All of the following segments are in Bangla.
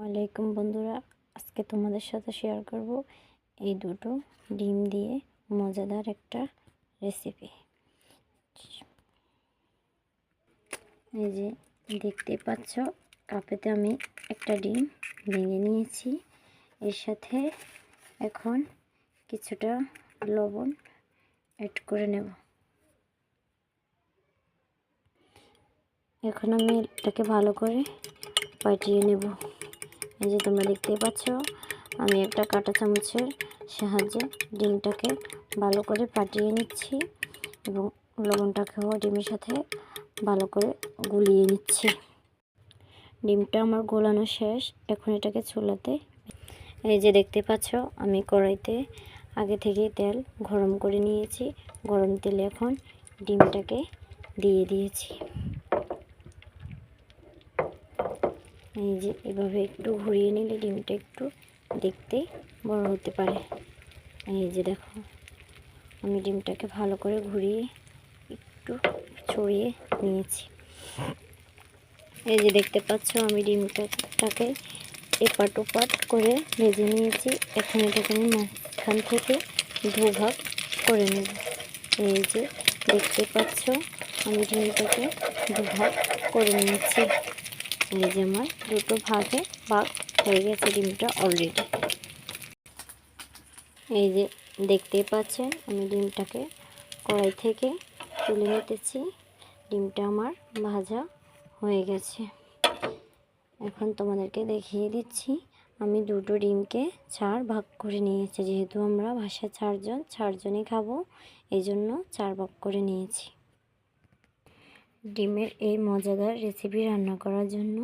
আসসালামাইকুম বন্ধুরা, আজকে তোমাদের সাথে শেয়ার করব এই দুটো ডিম দিয়ে মজাদার একটা রেসিপি। এই যে দেখতে পাচ্ছ, কাপেতে আমি একটা ডিম ভেঙে নিয়েছি। এর সাথে এখন কিছুটা লবণ অ্যাড করে নেব। এখন আমি এটাকে ভালো করে পাঠিয়ে নেব। এই যে তোমরা দেখতেই পাচ্ছ, আমি একটা কাঁটা চামচের সাহায্যে ডিমটাকে ভালো করে ফাটিয়ে নিচ্ছি এবং লবণটাকেও ডিমের সাথে ভালো করে গুলিয়ে নিচ্ছি। ডিমটা আমার গোলানো শেষ। এখন এটাকে চুলাতে, এই যে দেখতে পাচ্ছ, আমি কড়াইতে আগে থেকেই তেল গরম করে নিয়েছি। গরম তেলে এখন ডিমটাকে দিয়ে দিয়েছি। এই যে এভাবে একটু ঘুরিয়ে নিলে ডিমটা একটু দেখতে বড় হতে পারে। এই যে দেখো, আমি ডিমটাকে ভালো করে ঘুরিয়ে একটু ছড়িয়ে নিয়েছি। এই যে দেখতে পাচ্ছ, আমি ডিমটাকে এপাট ওপাট করে ভেজে নিয়েছি। এখন এটাকে আমি মাঝখান থেকে দুভাগ করে নেব। এই যে দেখতে পাচ্ছ, আমি ডিমটাকে দুভাগ করে নিয়েছি। এই যে আমার দুটো ভাগে ভাগ হয়ে গেছে ডিমটা অলরেডি। এই যে দেখতেই পাচ্ছেন, আমি ডিমটাকে কড়াই থেকে তুলে নিতেছি। ডিমটা আমার ভাজা হয়ে গেছে। এখন তোমাদেরকে দেখিয়ে দিচ্ছি, আমি দুটো ডিমকে 4 ভাগ করে নিয়েছি। যেহেতু আমরা বাসায় 4জনই খাবো, এই জন্য 4 ভাগ করে নিয়েছি। ডিমের এই মজাদার রেসিপি রান্না করার জন্য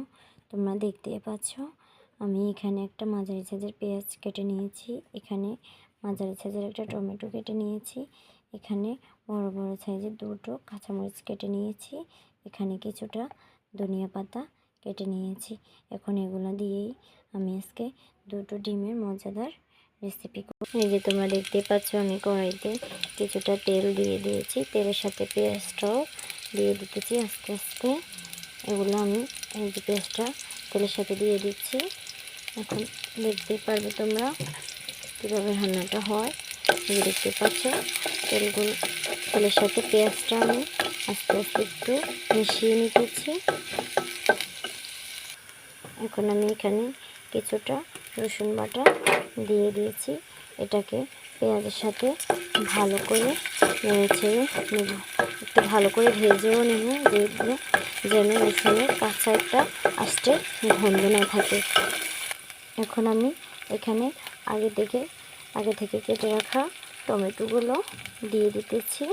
তোমরা দেখতেই পাচ্ছ, আমি এখানে একটা মাঝারি সাইজের পেঁয়াজ কেটে নিয়েছি। এখানে মাঝারি সাইজের একটা টমেটো কেটে নিয়েছি। এখানে বড় বড় সাইজের দুটো কাঁচামরিচ কেটে নিয়েছি। এখানে কিছুটা ধনিয়া পাতা কেটে নিয়েছি। এখন এগুলো দিয়েই আমি আজকে দুটো ডিমের মজাদার রেসিপি করব। এই যে তোমরা দেখতে পাচ্ছ, আমি কড়াইতে কিছুটা তেল দিয়ে দিয়েছি। তেলের সাথে পেঁয়াজটাও দিয়ে দিতেছি আস্তে আস্তে। এগুলো আমি এই যে পেঁয়াজটা তেলের সাথে দিয়ে দিচ্ছি। এখন দেখতেই পারবে তোমরা কীভাবে রান্নাটা হয়। এই যে দেখতে পাচ্ছ, তেলের সাথে পেঁয়াজটা আমি আস্তে আস্তে একটু মিশিয়ে নিতেছি। এখন আমি এখানে কিছুটা রসুন বাটা দিয়ে দিয়েছি। এটাকে পেঁয়াজের সাথে ভালো করে নেড়ে ছেড়ে নেব। একটু ভালো করে ভেজেও নেব, যেগুলো যেন রসুনের কাঁচা একটা আস্তে গন্ধ না থাকে। এখন আমি এখানে আগে থেকে কেটে রাখা টমেটোগুলো দিয়ে দিতেছি।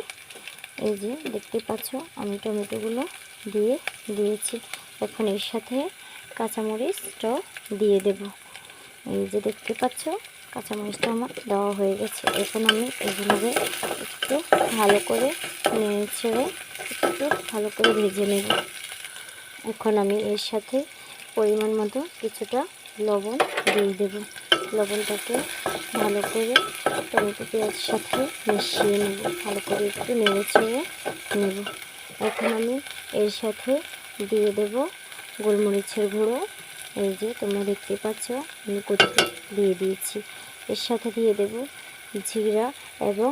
এই যে দেখতে পাচ্ছ, আমি টমেটোগুলো দিয়ে দিয়েছি। এখন এর সাথে কাঁচামরিচটাও দিয়ে দেব। এই যে দেখতে পাচ্ছ, কাঁচামরিচটা আমার দেওয়া হয়ে গেছে। এখন আমি এগুলোকে একটু ভালো করে নেড়ে ছেড়ে একটু ভালো করে ভেজে নেব। এখন আমি এর সাথে পরিমাণ মতো কিছুটা লবণ দিয়ে দেব। লবণটাকে ভালো করে টমেটো পেঁয়াজের সাথে মিশিয়ে নেব, ভালো করে একটু নেড়ে ছেড়ে নেব। এখন আমি এর সাথে দিয়ে দেব গোলমরিচের গুঁড়ো। এই যে তোমরা দেখতে পাচ্ছ, আমি কতটুকু দিয়ে দিয়েছি। এর সাথে দিয়ে দেব জিরা এবং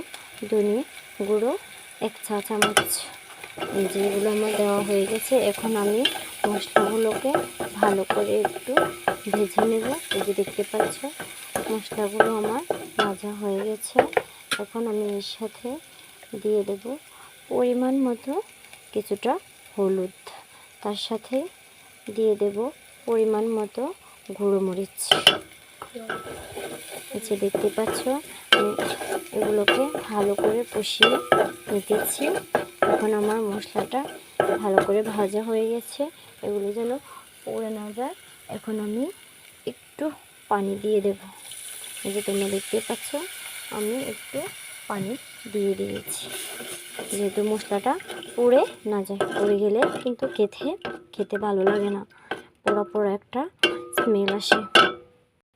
ধনে গুঁড়ো 1 চা চামচ। এই যে এগুলো আমার দেওয়া হয়ে গেছে। এখন আমি মশলাগুলোকে ভালো করে একটু ভেজে নেব। এই যে দেখতে পাচ্ছ, মশলাগুলো আমার ভাজা হয়ে গেছে। এখন আমি এর সাথে দিয়ে দেব পরিমাণ মতো কিছুটা হলুদ, তার সাথে দিয়ে দেব পরিমাণ মতো গুঁড়ো মরিচ। এই যে দেখতে পাচ্ছ, আমি এগুলোকে ভালো করে কষিয়ে নিতেছি। এখন আমার মশলাটা ভালো করে ভাজা হয়ে গেছে, এগুলো যেন পুড়ে না যায়। এখন আমি একটু পানি দিয়ে দেব। এই যে তোমরা দেখতে পাচ্ছ, আমি একটু পানি দিয়ে দিয়েছি, যেহেতু মশলাটা পুড়ে না যায়। পুড়ে গেলে কিন্তু খেতে ভালো লাগে না, পোড়া পোড়া একটা স্মেল আসে।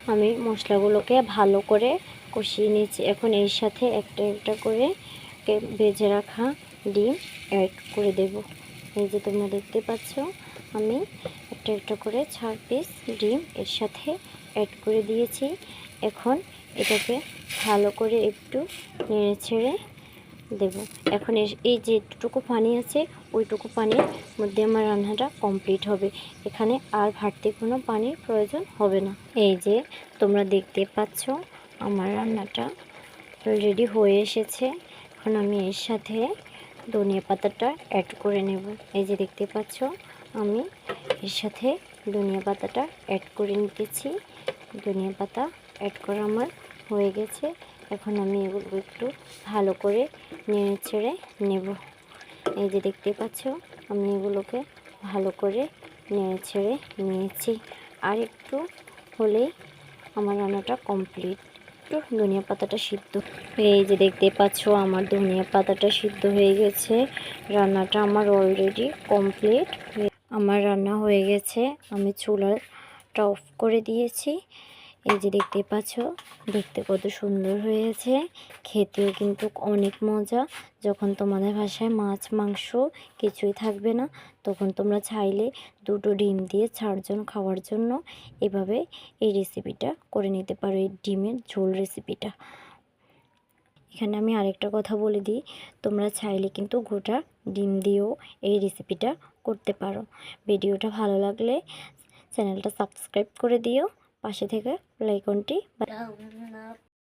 আমি মশলাগুলোকে ভালো করে কষিয়ে নিয়েছি। এখন এর সাথে একটা একটা করে ভেজে রাখা ডিম অ্যাড করে দেব। এই যে তোমরা দেখতে পাচ্ছ, আমি একটা করে 4 পিস ডিম এর সাথে অ্যাড করে দিয়েছি। এখন এটাকে ভালো করে একটু নেড়ে ছেড়ে দেব। এখন এই যেটুকু পানি আছে ওইটুকু পানির মধ্যে আমার রান্নাটা কমপ্লিট হবে। এখানে আর বাড়তি কোনো পানির প্রয়োজন হবে না। এই যে তোমরা দেখতে পাচ্ছ আমার রান্নাটা রেডি হয়ে এসেছে। এখন আমি এর সাথে ধনিয়া পাতাটা অ্যাড করে নেব। এই যে দেখতে পাচ্ছ আমি এর সাথে ধনিয়া পাতাটা অ্যাড করে নিতেছি। ধনিয়া পাতা অ্যাড করা আমার হয়ে গেছে। এখন আমি এগুলো একটু ভালো করে নেড়ে ছেড়ে নেব। এই যে দেখতে পাচ্ছ আমি এগুলোকে ভালো করে নেড়ে ছেড়ে নিয়েছি। আর একটু হলেই আমার রান্নাটা কমপ্লিট। একটু ধনিয়া পাতাটা সিদ্ধ, এই যে দেখতে পাচ্ছ আমার ধনিয়া পাতাটা সিদ্ধ হয়ে গেছে। রান্নাটা আমার অলরেডি কমপ্লিট। আমার রান্না হয়ে গেছে। আমি চুলাটা অফ করে দিয়েছি। এই যে দেখতে পাচ্ছ দেখতে কত সুন্দর হয়েছে, খেতেও কিন্তু অনেক মজা। যখন তোমাদের বাসায় মাছ মাংস কিছুই থাকবে না তখন তোমরা চাইলে 2টো ডিম দিয়ে 4 জন খাওয়ার জন্য এভাবে এই রেসিপিটা করে নিতে পারো, এই ডিমের ঝোল রেসিপিটা। এখানে আমি আরেকটা কথা বলে দিই, তোমরা চাইলে কিন্তু গোটা ডিম দিয়েও এই রেসিপিটা করতে পারো। ভিডিওটা ভালো লাগলে চ্যানেলটা সাবস্ক্রাইব করে দিও, পাশে থেকে বেল আইকনটি